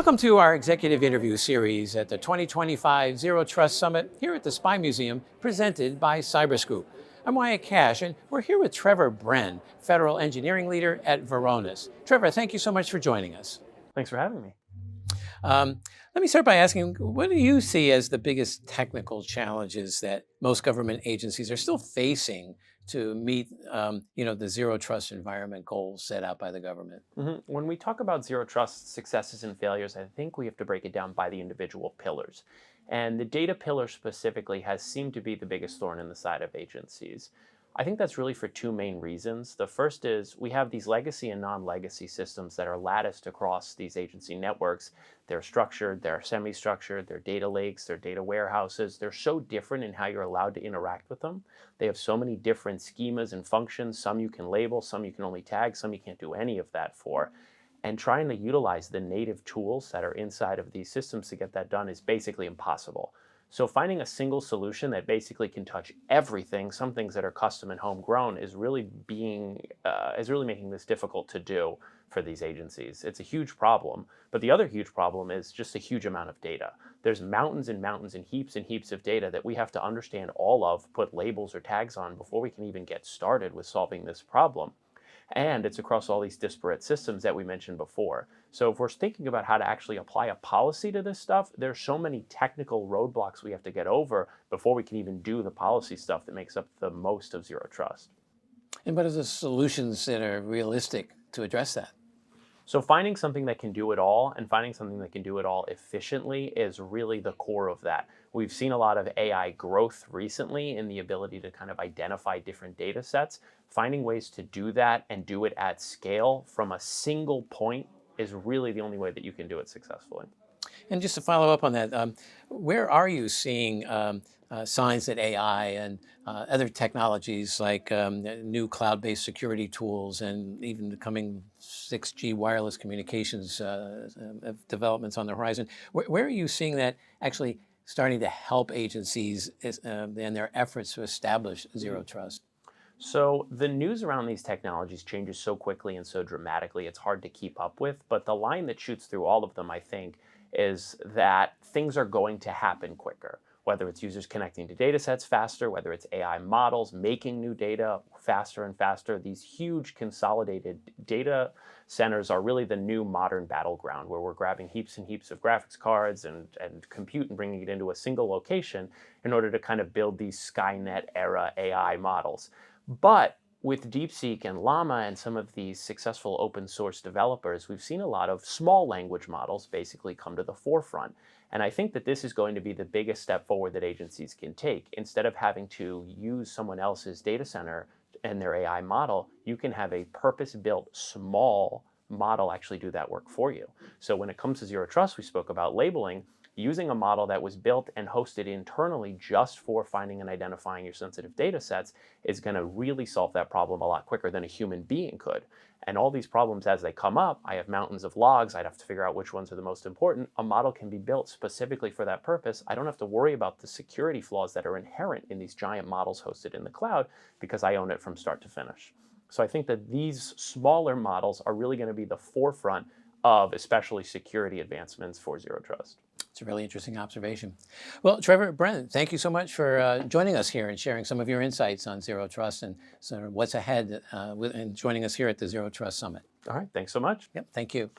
Welcome to our executive interview series at the 2025 Zero Trust Summit here at the Spy Museum, presented by CyberScoop. I'm Wyatt Cash, and we're here with Trevor Brenn, Federal Engineering Leader at Varonis. Trevor, thank you so much for joining us. Thanks for having me. Let me start by asking, what do you see as the biggest technical challenges that most government agencies are still facing to meet the zero trust environment goals set out by the government? When we talk about zero trust successes and failures, I think we have to break it down by the individual pillars. And the data pillar specifically has seemed to be the biggest thorn in the side of agencies. I think that's really for two main reasons. The first is we have these legacy and non-legacy systems that are latticed across these agency networks. They're structured, they're semi-structured, they're data lakes, they're data warehouses. They're so different in how you're allowed to interact with them. They have so many different schemas and functions. Some you can label, some you can only tag, some you can't do any of that for. And trying to utilize the native tools that are inside of these systems to get that done is basically impossible. So finding a single solution that basically can touch everything, some things that are custom and homegrown, is really making this difficult to do for these agencies. It's a huge problem, but the other huge problem is just a huge amount of data. There's mountains and mountains and heaps of data that we have to understand all of, put labels or tags on before we can even get started with solving this problem. And it's across all these disparate systems that we mentioned before. So if we're thinking about how to actually apply a policy to this stuff, there's so many technical roadblocks we have to get over before we can even do the policy stuff that makes up the most of zero trust. And what are the solutions that are realistic to address that? So finding something that can do it all and finding something that can do it all efficiently is really the core of that. We've seen a lot of AI growth recently in the ability to kind of identify different data sets. Finding ways to do that and do it at scale from a single point is really the only way that you can do it successfully. And just to follow up on that, where are you seeing signs that AI and other technologies like new cloud-based security tools and even the coming 6G wireless communications developments on the horizon, where are you seeing that actually starting to help agencies in their efforts to establish zero trust? So the news around these technologies changes so quickly and so dramatically, it's hard to keep up with. But the line that shoots through all of them, I think, is that things are going to happen quicker. Whether it's users connecting to data sets faster, whether it's AI models making new data faster and faster, these huge consolidated data centers are really the new modern battleground where we're grabbing heaps and heaps of graphics cards and compute and bringing it into a single location in order to kind of build these Skynet era AI models. But with DeepSeek and Llama and some of these successful open source developers, we've seen a lot of small language models basically come to the forefront. And I think that this is going to be the biggest step forward that agencies can take. Instead of having to use someone else's data center and their AI model, you can have a purpose-built small model actually do that work for you. So when it comes to zero trust, we spoke about labeling. Using a model that was built and hosted internally just for finding and identifying your sensitive data sets is going to really solve that problem a lot quicker than a human being could. And all these problems as they come up, I have mountains of logs, I'd have to figure out which ones are the most important. A model can be built specifically for that purpose. I don't have to worry about the security flaws that are inherent in these giant models hosted in the cloud because I own it from start to finish. So I think that these smaller models are really going to be the forefront of especially security advancements for zero trust. It's a really interesting observation. Well, Trevor Brenn, thank you so much for joining us here and sharing some of your insights on zero trust and sort of what's ahead and joining us here at the Zero Trust Summit. All right, thanks so much. Yep, thank you.